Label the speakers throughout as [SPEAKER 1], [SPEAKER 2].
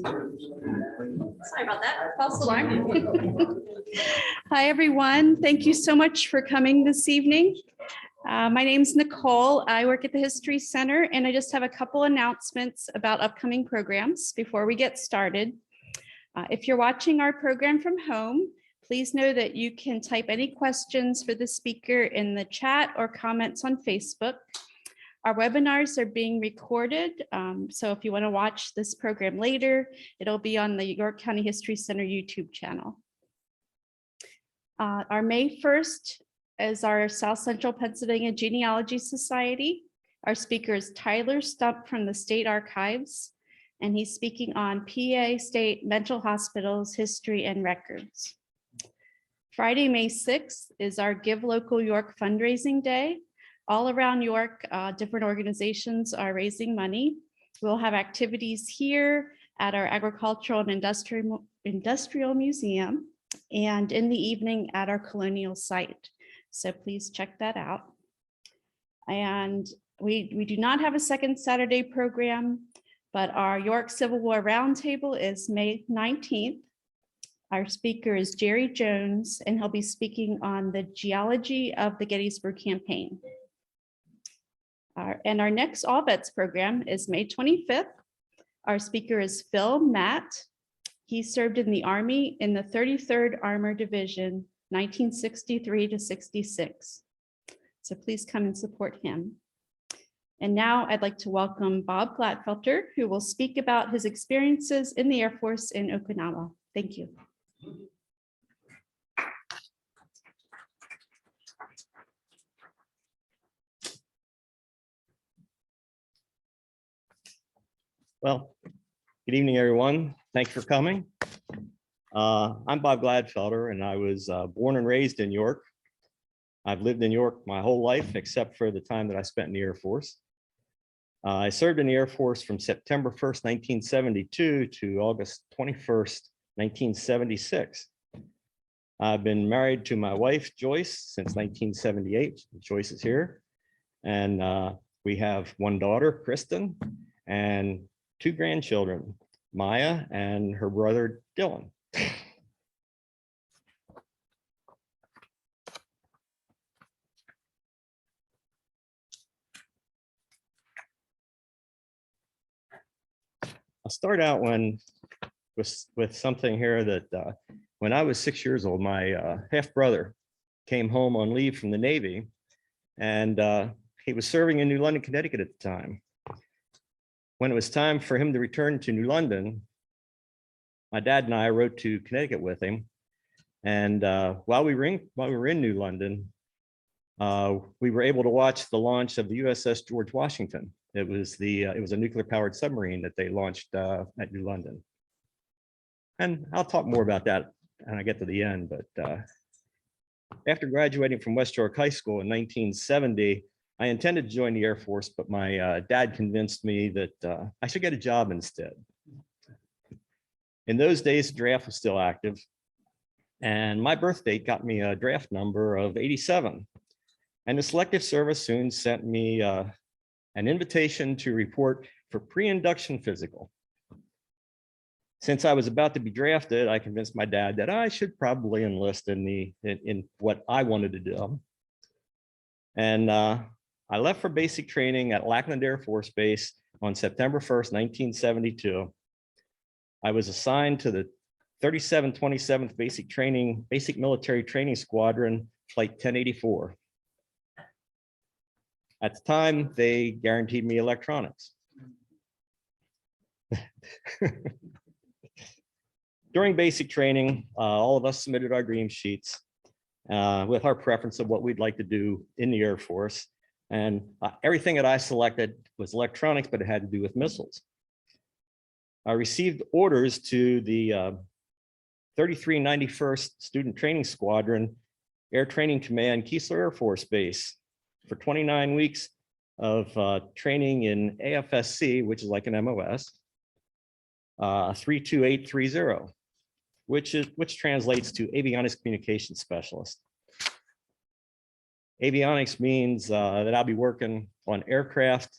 [SPEAKER 1] Sorry about that, false alarm. Hi, everyone. Thank you so much for coming this evening. My name's Nicole. I work at the History Center, and I just have a couple announcements about upcoming programs before we get started. If you're watching our program from home, please know that you can type any questions for the speaker in the chat or comments on Facebook. Our webinars are being recorded, so if you want to watch this program later, it'll be on the York County History Center YouTube channel. Our May 1st is our South Central Pennsylvania Genealogy Society. Our speaker is Tyler Stump from the State Archives, and he's speaking on PA State Mental Hospitals History and Records. Friday, May 6th is our Give Local York fundraising day. All around York, different organizations are raising money. We'll have activities here at our Agricultural and Industrial Museum and in the evening at our Colonial site. So please check that out. And we do not have a second Saturday program, but our York Civil War Roundtable is May 19th. Our speaker is Jerry Jones, and he'll be speaking on the geology of the Gettysburg Campaign. And our next Allvets program is May 25th. Our speaker is Phil Matt. He served in the Army in the 33rd Armored Division, 1963 to 66. So please come and support him. And now I'd like to welcome Bob Glatfelter, who will speak about his experiences in the Air Force in Okinawa. Thank you.
[SPEAKER 2] Well, good evening, everyone. Thanks for coming. I'm Bob Glatfelter, and I was born and raised in York. I've lived in York my whole life, except for the time that I spent in the Air Force. I served in the Air Force from September 1st, 1972 to August 21st, 1976. I've been married to my wife, Joyce, since 1978. Joyce is here. And we have one daughter, Kristen, and two grandchildren, Maya and her brother, Dylan. I'll start out with something here that when I was 6 years old, my half brother came home on leave from the Navy, and he was serving in New London, Connecticut at the time. When it was time for him to return to New London, my dad and I rode to Connecticut with him. And while we were in New London, we were able to watch the launch of the USS George Washington. It was a nuclear-powered submarine that they launched at New London. And I'll talk more about that when I get to the end. But after graduating from West York High School in 1970, I intended to join the Air Force, but my dad convinced me that I should get a job instead. In those days, the draft was still active, and my birth date got me a draft number of 87. And the Selective Service soon sent me an invitation to report for pre-induction physical. Since I was about to be drafted, I convinced my dad that I should probably enlist in what I wanted to do. And I left for basic training at Lackland Air Force Base on September 1st, 1972. I was assigned to the 3727th Basic Military Training Squadron, Flight 1084. At the time, they guaranteed me electronics. During basic training, all of us submitted our dream sheets with our preference of what we'd like to do in the Air Force. And everything that I selected was electronics, but it had to do with missiles. I received orders to the 3391st Student Training Squadron, Air Training Command, Keesler Air Force Base, for 29 weeks of training in AFSC, which is like an MOS, 32830, which translates to Avionics Communication Specialist. Avionics means that I'll be working on aircraft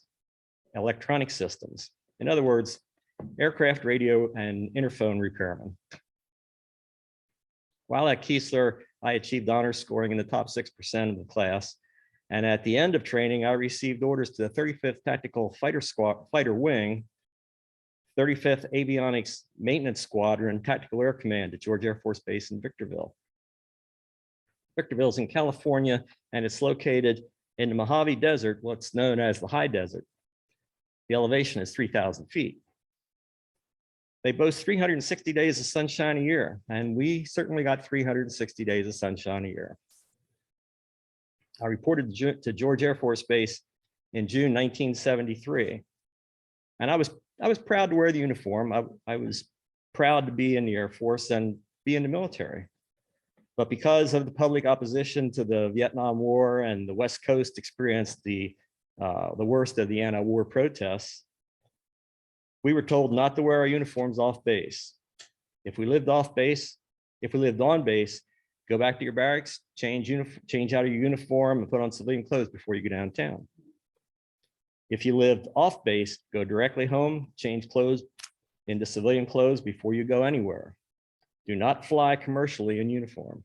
[SPEAKER 2] electronic systems. In other words, aircraft radio and interphone repairman. While at Keesler, I achieved honor scoring in the top 6% of the class. And at the end of training, I received orders to the 35th Tactical Fighter Wing, 35th Avionics Maintenance Squadron, Tactical Air Command at George Air Force Base in Victorville. Victorville is in California, and it's located in the Mojave Desert, what's known as the high desert. The elevation is 3,000 feet. They boast 360 days of sunshine a year, and we certainly got 360 days of sunshine a year. I reported to George Air Force Base in June 1973, and I was proud to wear the uniform. I was proud to be in the Air Force and be in the military. But because of the public opposition to the Vietnam War and the West Coast experienced the worst of the anti-war protests, we were told not to wear our uniforms off base. If we lived on base, go back to your barracks, change out of your uniform and put on civilian clothes before you go downtown. If you lived off base, go directly home, change clothes into civilian clothes before you go anywhere. Do not fly commercially in uniform.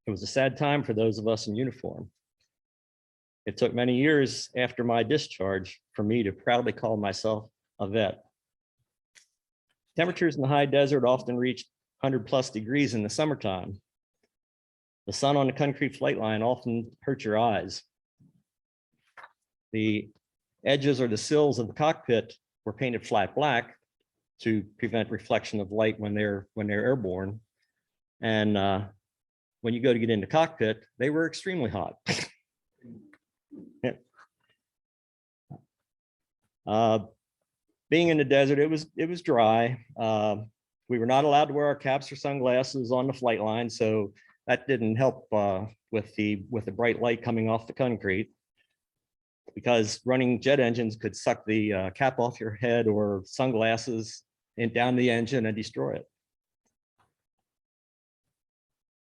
[SPEAKER 2] It was a sad time for those of us in uniform. It took many years after my discharge for me to proudly call myself a vet. Temperatures in the high desert often reached 100+ degrees in the summertime. The sun on the concrete flight line often hurt your eyes. The edges or the sills of the cockpit were painted flat black to prevent reflection of light when they're airborne. And when you go to get in the cockpit, they were extremely hot. Being in the desert, it was dry. We were not allowed to wear our caps or sunglasses on the flight line, so that didn't help with the bright light coming off the concrete, because running jet engines could suck the cap off your head or sunglasses down the engine and destroy it.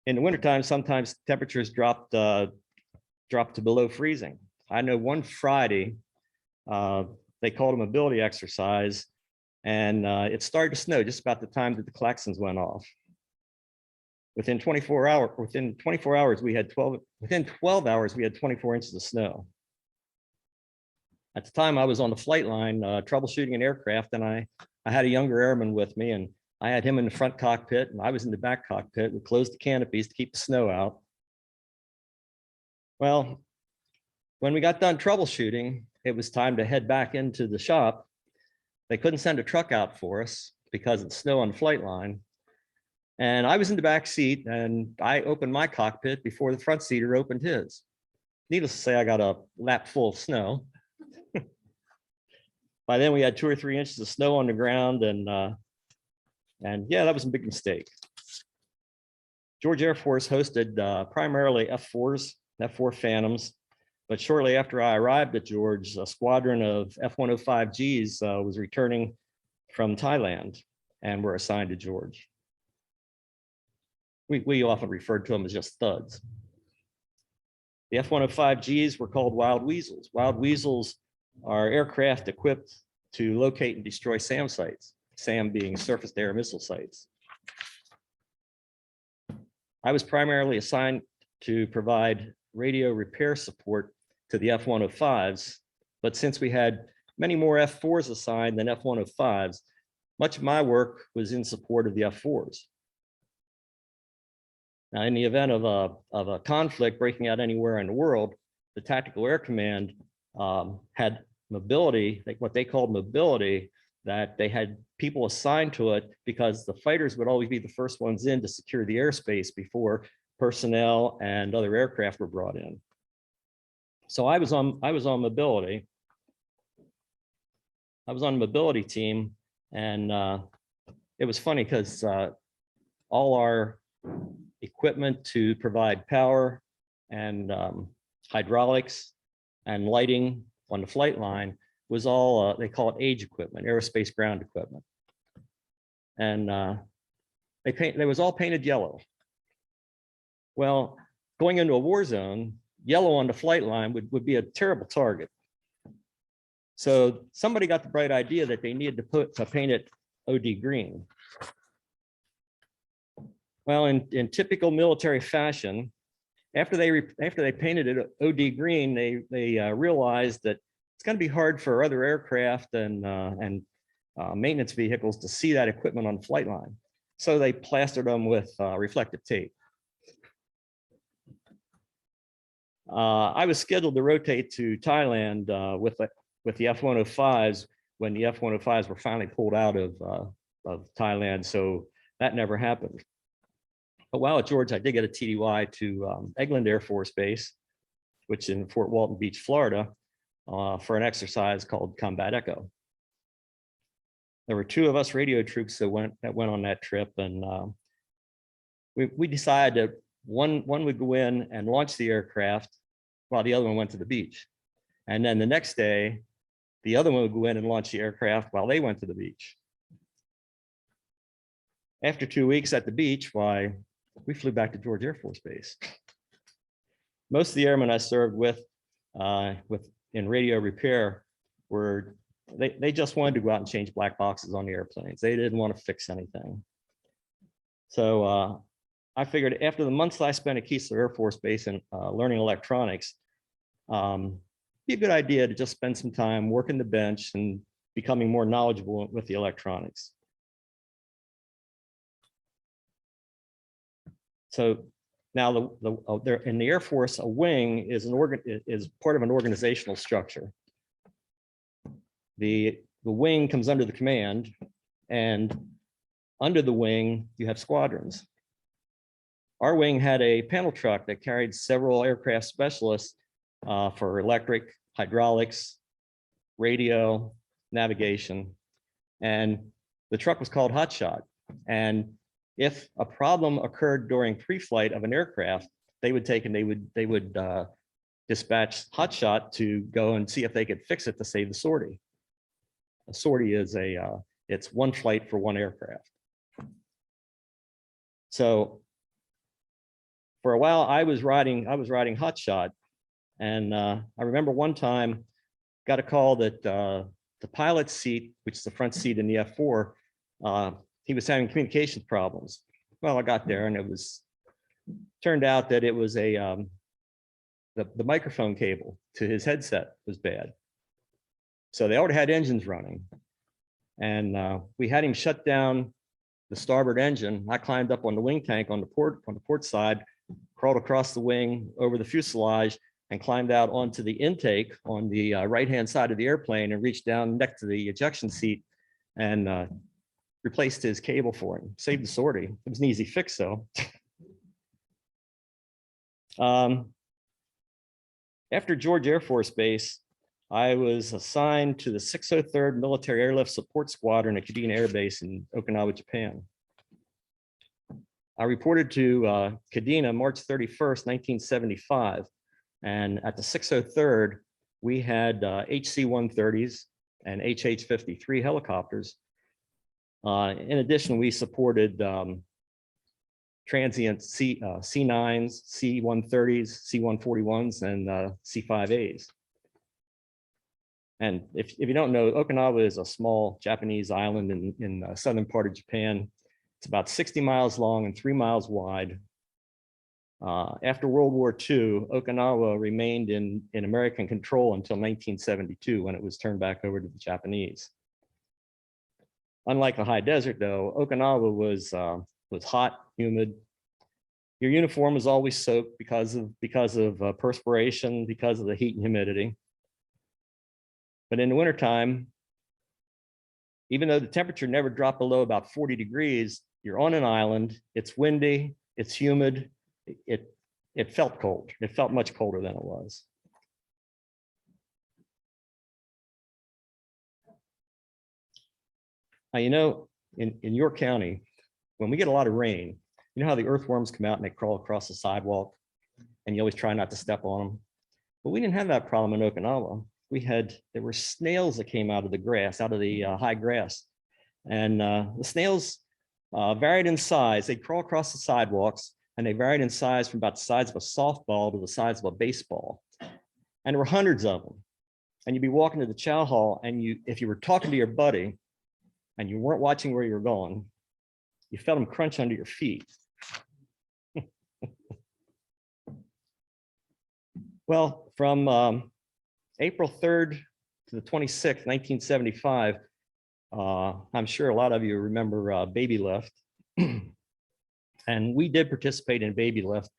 [SPEAKER 2] In the wintertime, sometimes temperatures dropped to below freezing. I know one Friday, they called a mobility exercise, and it started to snow just about the time that the klaxons went off. Within 12 hours, we had 24 inches of snow. At the time, I was on the flight line troubleshooting an aircraft, and I had a younger airman with me, and I had him in the front cockpit, and I was in the back cockpit. We closed the canopies to keep the snow out. Well, when we got done troubleshooting, it was time to head back into the shop. They couldn't send a truck out for us because of the snow on the flight line. And I was in the back seat, and I opened my cockpit before the front seater opened his. Needless to say, I got a lap full of snow. By then, we had 2 or 3 inches of snow on the ground, and yeah, that was a big mistake. George Air Force hosted primarily F-4s, F-4 Phantoms, but shortly after I arrived at George, a squadron of F-105Gs was returning from Thailand and were assigned to George. We often referred to them as just thuds. The F-105Gs were called Wild Weasels. Wild Weasels are aircraft equipped to locate and destroy SAM sites, SAM being surface to air missile sites. I was primarily assigned to provide radio repair support to the F-105s, but since we had many more F-4s assigned than F-105s, much of my work was in support of the F-4s. Now, in the event of a conflict breaking out anywhere in the world, the Tactical Air Command had mobility, like what they called mobility, that they had people assigned to it because the fighters would always be the first ones in to secure the airspace before personnel and other aircraft were brought in. So I was on mobility. I was on the mobility team, and it was funny because all our equipment to provide power and hydraulics and lighting on the flight line was all, they call it age equipment, aerospace ground equipment. And they was all painted yellow. Well, going into a war zone, yellow on the flight line would be a terrible target. So somebody got the bright idea that they needed to paint it OD green. Well, in typical military fashion, after they painted it OD green, they realized that it's going to be hard for other aircraft and maintenance vehicles to see that equipment on the flight line. So they plastered them with reflective tape. I was scheduled to rotate to Thailand with the F-105s when the F-105s were finally pulled out of Thailand. So that never happened. But while at George, I did get a TDY to Eglin Air Force Base, which is in Fort Walton Beach, Florida, for an exercise called Combat Echo. There were 2 of us radio troops that went on that trip, and we decided that one would go in and launch the aircraft while the other one went to the beach. And then the next day, the other one would go in and launch the aircraft while they went to the beach. After 2 weeks at the beach, why, we flew back to George Air Force Base. Most of the airmen I served with in radio repair were, they just wanted to go out and change black boxes on the airplanes. They didn't want to fix anything. So I figured after the months I spent at Keesler Air Force Base and learning electronics, be a good idea to just spend some time working the bench and becoming more knowledgeable with the electronics. So now in the Air Force, a wing is part of an organizational structure. The wing comes under the command, and under the wing, you have squadrons. Our wing had a panel truck that carried several aircraft specialists for electric, hydraulics, radio, navigation, and the truck was called Hotshot. And if a problem occurred during pre-flight of an aircraft, they would dispatch Hotshot to go and see if they could fix it to save the sortie. A sortie is it's one flight for one aircraft. So for a while, I was riding Hotshot, and I remember one time got a call that the pilot's seat, which is the front seat in the F4, he was having communications problems. Well, I got there, and turned out that it was the microphone cable to his headset was bad. So they already had engines running, and we had him shut down the starboard engine. I climbed up on the wing tank on the port side, crawled across the wing over the fuselage, and climbed out onto the intake on the right-hand side of the airplane and reached down next to the ejection seat and replaced his cable for him, saved the sortie. It was an easy fix, though. After George Air Force Base, I was assigned to the 603rd Military Airlift Support Squadron at Kadena Air Base in Okinawa, Japan. I reported to Kadena March 31st, 1975. And at the 603rd, we had HC-130s and HH-53 helicopters. In addition, we supported transient C9s, C-130s, C-141s, and C-5As. And if you don't know, Okinawa is a small Japanese island in the southern part of Japan. It's about 60 miles long and 3 miles wide. After World War II, Okinawa remained in American control until 1972, when it was turned back over to the Japanese. Unlike the high desert, though, Okinawa was hot, humid. Your uniform was always soaked because of perspiration, because of the heat and humidity. But in the wintertime, even though the temperature never dropped below about 40 degrees, you're on an island, it's windy, it's humid, it felt cold. It felt much colder than it was. Now, you know, in York County, when we get a lot of rain, you know how the earthworms come out and they crawl across the sidewalk, and you always try not to step on them? But we didn't have that problem in Okinawa. There were snails that came out of the grass, out of the high grass. And the snails varied in size. They'd crawl across the sidewalks, and they varied in size from about the size of a softball to the size of a baseball. And there were hundreds of them. and you'd be walking to the chow hall, and if you were talking to your buddy and you weren't watching where you were going, you felt them crunch under your feet. Well, from April 3rd to the 26th, 1975, I'm sure a lot of you remember Baby Lift. And we did participate in Baby Lift.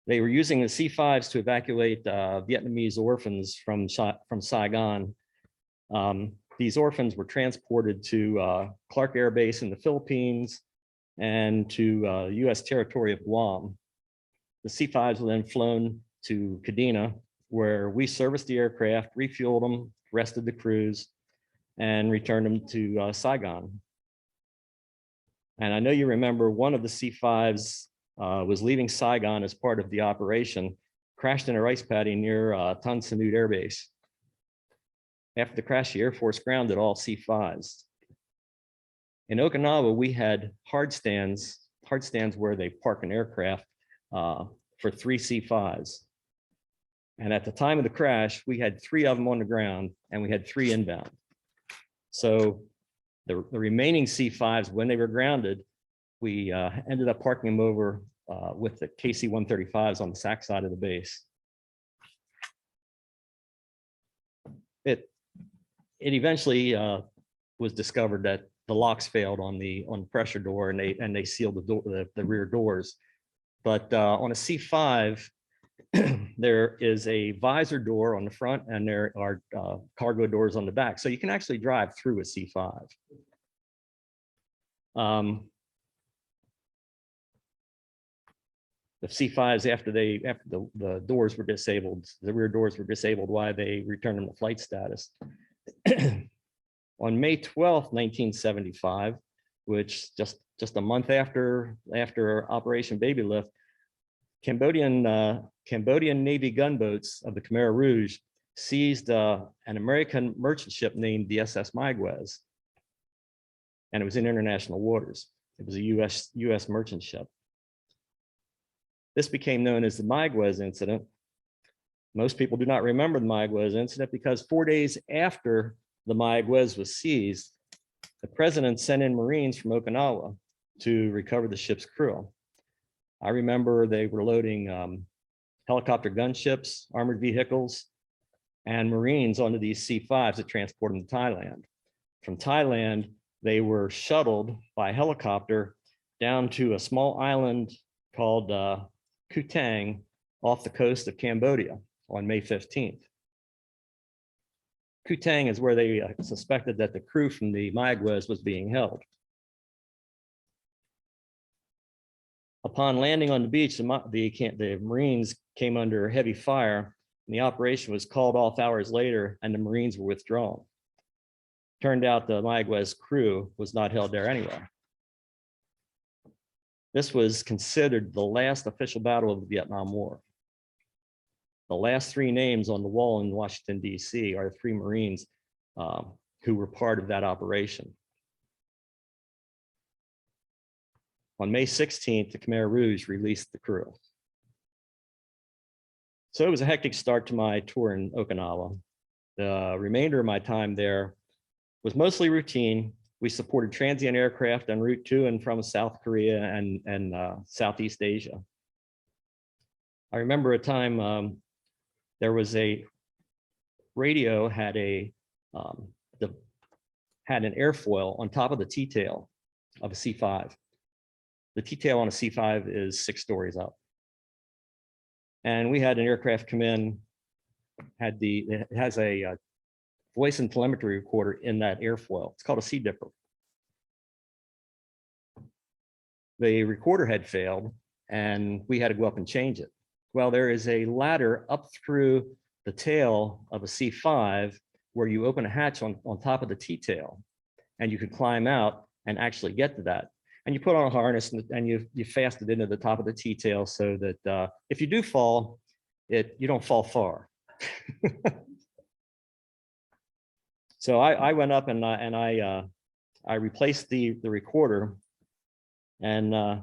[SPEAKER 2] They were using the C-5s to evacuate Vietnamese orphans from Saigon. These orphans were transported to Clark Air Base in the Philippines and to US territory of Guam. The C-5s were then flown to Kadena, where we serviced the aircraft, refueled them, rested the crews, and returned them to Saigon. And I know you remember one of the C-5s was leaving Saigon as part of the operation, crashed in a rice paddy near Tan Son Nhut Air Base. After the crash, the Air Force grounded all C-5s. In Okinawa, we had hard stands where they park an aircraft for 3 C-5s. And at the time of the crash, we had 3 of them on the ground and we had 3 inbound. So the remaining C-5s, when they were grounded, we ended up parking them over with the KC-135s on the SAC side of the base. It eventually was discovered that the locks failed on the pressure door, and they sealed the rear doors. But on a C-5, there is a visor door on the front, and there are cargo doors on the back, so you can actually drive through a C-5. The C-5s, after the doors were disabled, the rear doors were disabled, why they returned them to flight status. On May 12th, 1975, which just a month after Operation Baby Lift, Cambodian Navy gunboats of the Khmer Rouge seized an American merchant ship named the SS Mayaguez, and it was in international waters. It was a US merchant ship. This became known as the Mayaguez incident. Most people do not remember the Mayaguez incident because 4 days after the Mayaguez was seized, the president sent in Marines from Okinawa to recover the ship's crew. I remember they were loading helicopter gunships, armored vehicles, and Marines onto these C-5s to transport them to Thailand. From Thailand, they were shuttled by helicopter down to a small island called Koh Tang off the coast of Cambodia on May 15th. Koh Tang is where they suspected that the crew from the Mayaguez was being held. Upon landing on the beach, the Marines came under heavy fire, and the operation was called off hours later, and the Marines were withdrawn. Turned out the Mayaguez crew was not held there anyway. This was considered the last official battle of the Vietnam War. The last 3 names on the wall in Washington, D.C. are the 3 Marines who were part of that operation. On May 16th, the Khmer Rouge released the crew. So it was a hectic start to my tour in Okinawa. The remainder of my time there was mostly routine. We supported transient aircraft en route to and from South Korea and Southeast Asia. I remember a time there was a radio had an airfoil on top of the T-tail of a C-5. The T-tail on a C-5 is 6 stories up. And we had an aircraft come in, it has a voice and telemetry recorder in that airfoil. It's called a C-dipper. The recorder had failed, and we had to go up and change it. Well, there is a ladder up through the tail of a C-5 where you open a hatch on top of the T-tail, and you could climb out and actually get to that. And you put on a harness and you fast it into the top of the T-tail so that if you do fall, you don't fall far. So I went up and I replaced the recorder, and I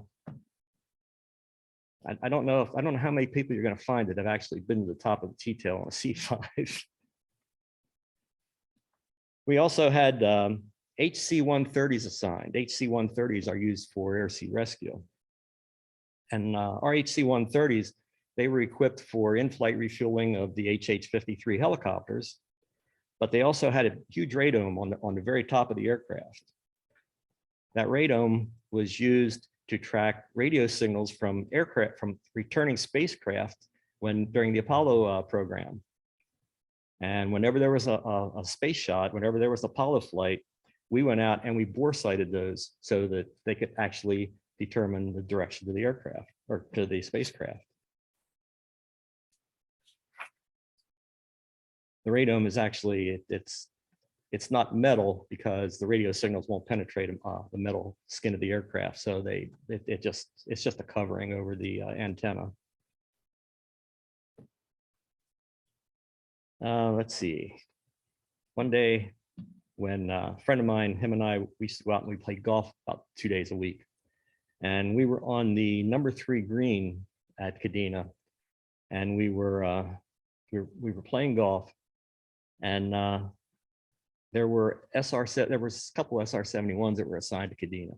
[SPEAKER 2] don't know how many people you're going to find that have actually been to the top of the T-tail on a C-5. We also had HC-130s assigned. HC-130s are used for air sea rescue. And our HC-130s, they were equipped for in-flight refueling of the HH-53 helicopters, but they also had a huge radome on the very top of the aircraft. That radome was used to track radio signals from returning spacecraft during the Apollo program. And whenever there was a space shot, whenever there was an Apollo flight, we went out and we bore sighted those so that they could actually determine the direction of the aircraft or to the spacecraft. The radome is actually, it's not metal because the radio signals won't penetrate the metal skin of the aircraft. So it's just a covering over the antenna. Let's see. One day when a friend of mine, him and I, we used to go out and we played golf about 2 days a week. And we were on the number 3 green at Kadena. And we were playing golf. And there was a couple SR-71s that were assigned to Kadena.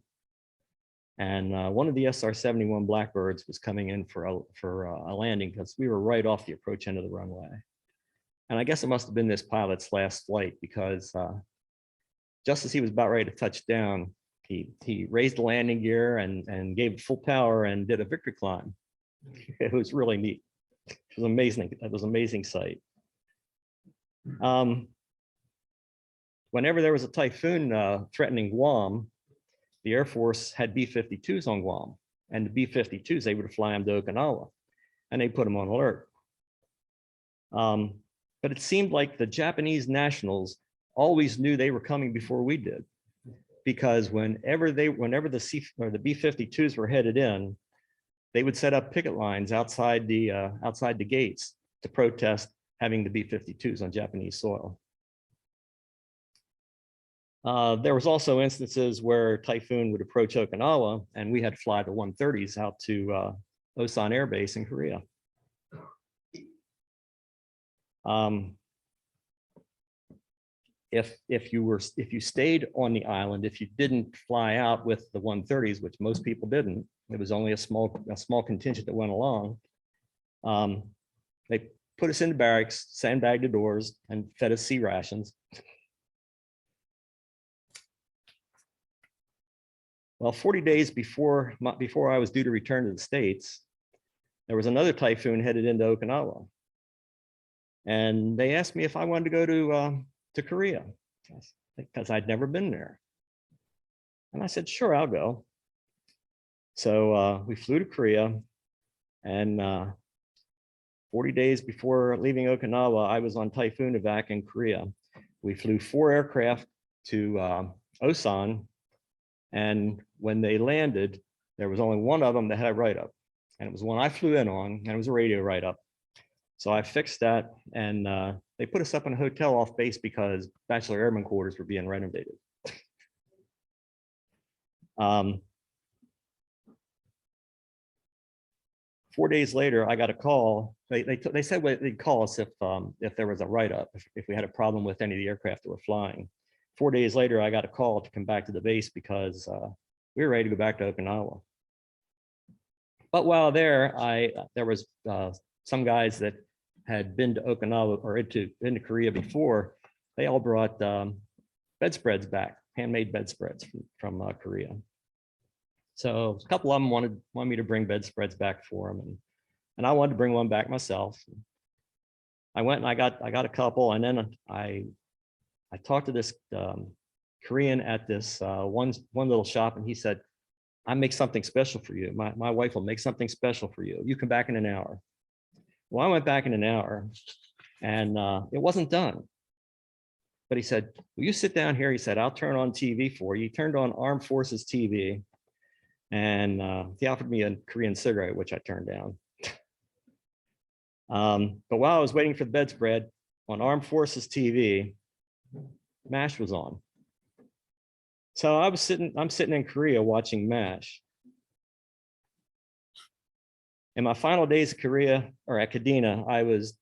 [SPEAKER 2] And one of the SR-71 Blackbirds was coming in for a landing because we were right off the approach end of the runway. And I guess it must have been this pilot's last flight because just as he was about ready to touch down, he raised the landing gear and gave it full power and did a victory climb. It was really neat. It was amazing. It was an amazing sight. Whenever there was a typhoon threatening Guam, the Air Force had B-52s on Guam, and the B-52s, they would fly them to Okinawa, and they put them on alert. But it seemed like the Japanese nationals always knew they were coming before we did, because whenever the B-52s were headed in, they would set up picket lines outside the gates to protest having the B-52s on Japanese soil. There was also instances where Typhoon would approach Okinawa, and we had to fly the 130s out to Osan Air Base in Korea. If you stayed on the island, if you didn't fly out with the 130s, which most people didn't, it was only a small contingent that went along. They put us in the barracks, sandbagged the doors, and fed us sea rations. Well, 40 days before I was due to return to the States, there was another typhoon headed into Okinawa. And they asked me if I wanted to go to Korea because I'd never been there. And I said, sure, I'll go. So we flew to Korea, and 40 days before leaving Okinawa, I was on typhoon evac in Korea. We flew 4 aircraft to Osan, and when they landed, there was only one of them that had a write-up, and it was one I flew in on, and it was a radio write-up. So I fixed that, and they put us up in a hotel off base because Bachelor Airman quarters were being renovated. 4 days later, I got a call. They said they'd call us if there was a write-up, if we had a problem with any of the aircraft that were flying. 4 days later, I got a call to come back to the base because we were ready to go back to Okinawa. But while there was some guys that had been to Okinawa or into Korea before. They all brought bedspreads back, handmade bedspreads from Korea. So a couple of them wanted me to bring bedspreads back for them, and I wanted to bring one back myself. I went and I got a couple, and then I talked to this Korean at this one little shop, and he said, "I make something special for you. My wife will make something special for you. You come back in an hour." Well, I went back in an hour, and it wasn't done. But he said, "Will you sit down here?" He said, "I'll turn on TV for you." He turned on Armed Forces TV, and he offered me a Korean cigarette, which I turned down. But while I was waiting for the bedspread, on Armed Forces TV, MASH was on. So I'm sitting in Korea watching MASH. In my final days of Korea, or at Kadena, I was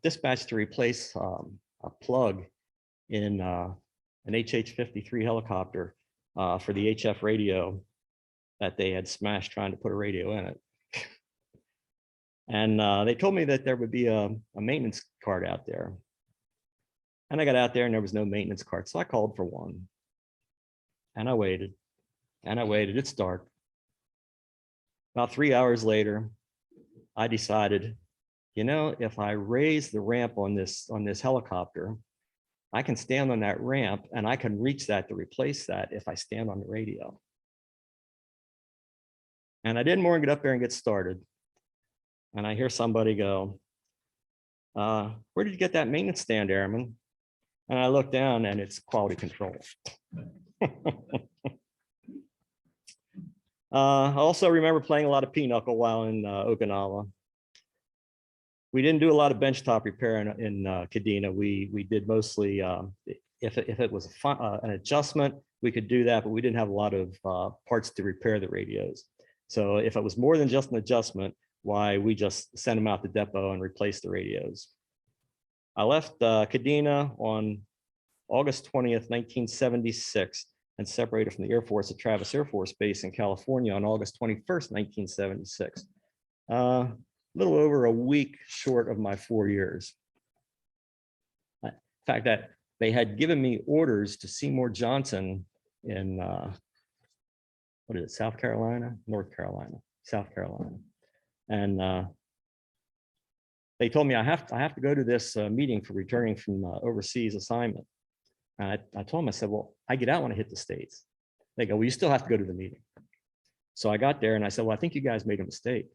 [SPEAKER 2] dispatched to replace a plug in an HH-53 helicopter for the HF radio that they had smashed trying to put a radio in it. And they told me that there would be a maintenance cart out there. And I got out there and there was no maintenance cart. So I called for one. And I waited. And I waited. It's dark. About 3 hours later, I decided, you know, if I raise the ramp on this helicopter, I can stand on that ramp and I can reach that to replace that if I stand on the radio. And I didn't more than get up there and get started. And I hear somebody go, where did you get that maintenance stand, Airman? And I look down and it's quality control. I also remember playing a lot of pinochle while in Okinawa. We didn't do a lot of benchtop repair in Kadena. We did mostly, if it was an adjustment, we could do that, but we didn't have a lot of parts to repair the radios. So if it was more than just an adjustment, why we just sent them out the depot and replaced the radios. I left Kadena on August 20th, 1976, and separated from the Air Force at Travis Air Force Base in California on August 21st, 1976. A little over a week short of my 4 years. In fact, that they had given me orders to Seymour Johnson in, what is it, South Carolina? North Carolina, South Carolina. And they told me I have to go to this meeting for returning from overseas assignment. And I told them, I said, well, I get out when I hit the States. They go, well, you still have to go to the meeting. So I got there and I said, well, I think you guys made a mistake.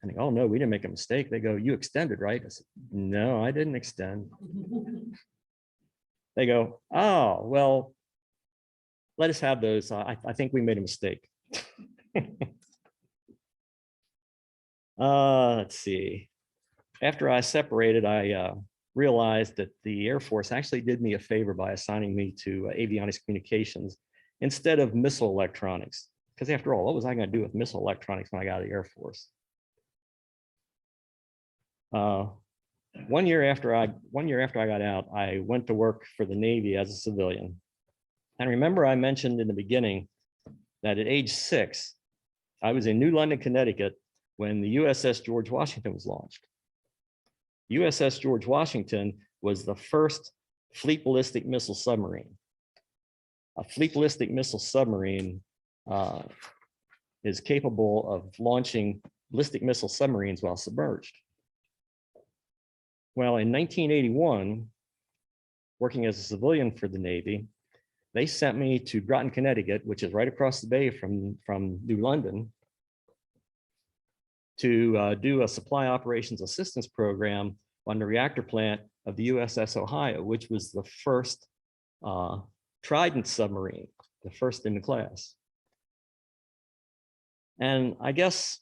[SPEAKER 2] And they go, oh, no, we didn't make a mistake. They go, you extended, right? I said, no, I didn't extend. They go, oh, well, let us have those. I think we made a mistake. Let's see. After I separated, I realized that the Air Force actually did me a favor by assigning me to avionics communications instead of missile electronics. Because after all, what was I going to do with missile electronics when I got out of the Air Force? 1 year after I got out, I went to work for the Navy as a civilian. And remember, I mentioned in the beginning that at age 6, I was in New London, Connecticut, when the USS George Washington was launched. USS George Washington was the first fleet ballistic missile submarine. A fleet ballistic missile submarine is capable of launching ballistic missile submarines while submerged. Well, in 1981, working as a civilian for the Navy, they sent me to Groton, Connecticut, which is right across the bay from New London, to do a supply operations assistance program on the reactor plant of the USS Ohio, which was the first Trident submarine, the first in the class. And I guess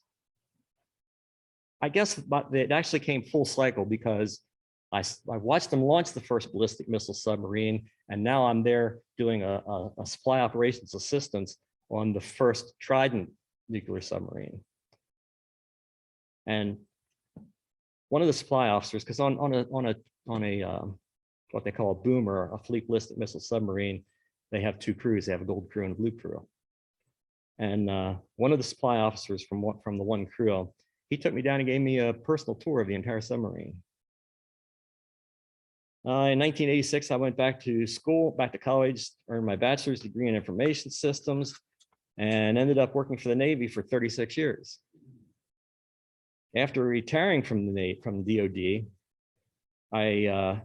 [SPEAKER 2] it actually came full cycle because I watched them launch the first ballistic missile submarine, and now I'm there doing a supply operations assistance on the first Trident nuclear submarine. And one of the supply officers, because on a what they call a boomer, a fleet ballistic missile submarine, they have two crews. They have a gold crew and a blue crew. And one of the supply officers from the one crew, he took me down and gave me a personal tour of the entire submarine. In 1986, I went back to school, back to college, earned my bachelor's degree in information systems, and ended up working for the Navy for 36 years. After retiring from the DoD, I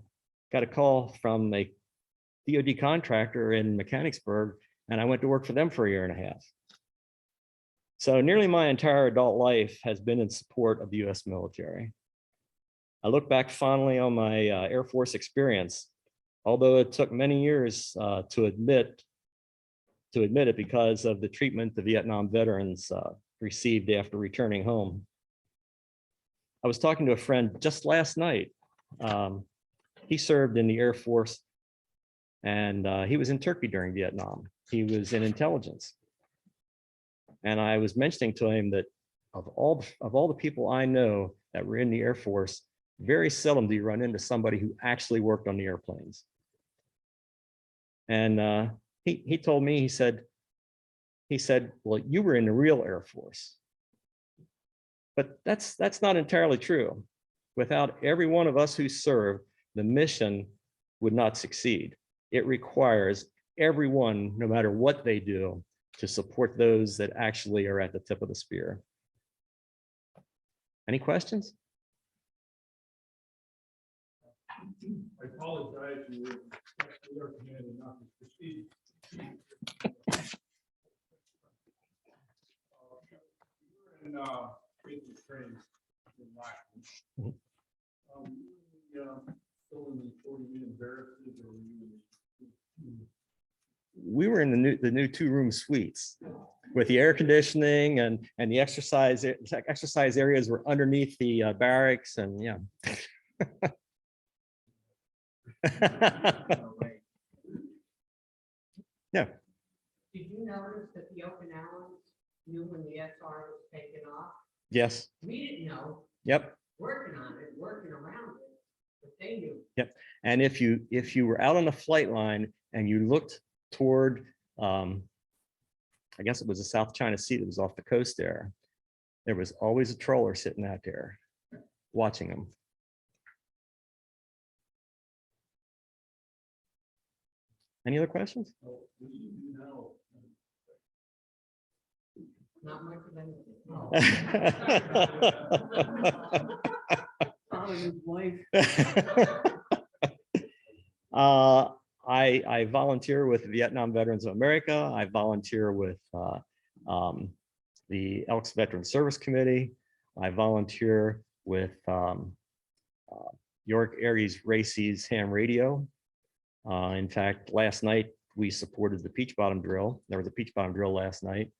[SPEAKER 2] got a call from a DoD contractor in Mechanicsburg, and I went to work for them for 1.5 years. So nearly my entire adult life has been in support of the U.S. military. I look back fondly on my Air Force experience, although it took many years to admit it because of the treatment the Vietnam veterans received after returning home. I was talking to a friend just last night. He served in the Air Force, and he was in Turkey during Vietnam. He was in intelligence. And I was mentioning to him that of all the people I know that were in the Air Force, very seldom do you run into somebody who actually worked on the airplanes. And he told me, he said, well, you were in the real Air Force. But that's not entirely true. Without every one of us who serve, the mission would not succeed. It requires everyone, no matter what they do, to support those that actually are at the tip of the spear. Any questions?
[SPEAKER 3] I apologize. We are commanded not to proceed. In basic training in Latin. Still in the 40-minute barracks, or were you
[SPEAKER 2] We were in the new 2-room suites with the air conditioning and the exercise areas were underneath the barracks, and yeah. Yeah.
[SPEAKER 4] Did you notice that the Okinawans knew when the SR was taken off?
[SPEAKER 2] Yes.
[SPEAKER 4] We didn't know,
[SPEAKER 2] Yep.
[SPEAKER 4] working on it, working around it, but they knew.
[SPEAKER 2] Yep. And if you were out on the flight line and you looked toward, I guess it was the South China Sea that was off the coast there, there was always a trawler sitting out there watching them. Any other questions?
[SPEAKER 4] Not much of anything.
[SPEAKER 2] I volunteer with Vietnam Veterans of America. I volunteer with the Elks Veteran Service Committee. I volunteer with York Aries Racy's ham radio. In fact, last night we supported the Peach Bottom drill. There was a Peach Bottom drill last night.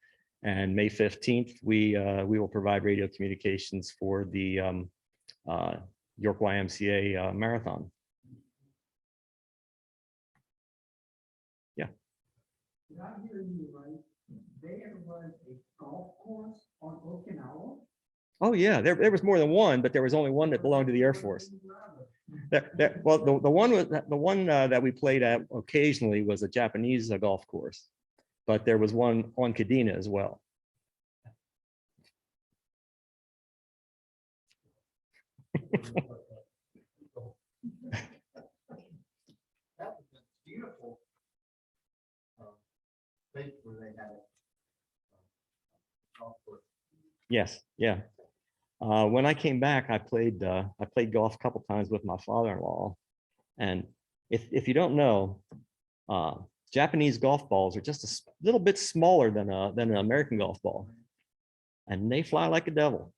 [SPEAKER 2] And May 15th, we will provide radio communications for the York YMCA marathon. Yeah.
[SPEAKER 5] Did I hear you right? There was a golf course on Okinawa?
[SPEAKER 2] Oh yeah, there was more than one, but there was only one that belonged to the Air Force. Well, the one that we played at occasionally was a Japanese golf course, but there was one on Kadena as well.
[SPEAKER 5] That was a beautiful place where they had it. Golf course.
[SPEAKER 2] Yes, yeah. When I came back, I played golf a couple times with my father-in-law, and if you don't know, Japanese golf balls are just a little bit smaller than an American golf ball, and they fly like a devil.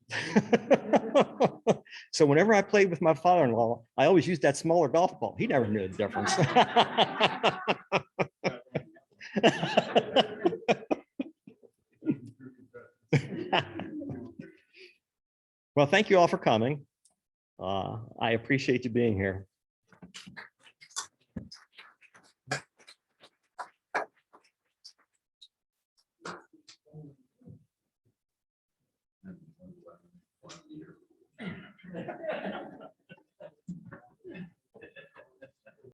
[SPEAKER 2] So whenever I played with my father-in-law, I always used that smaller golf ball. He never knew the difference. Well, thank you all for coming. I appreciate you being here.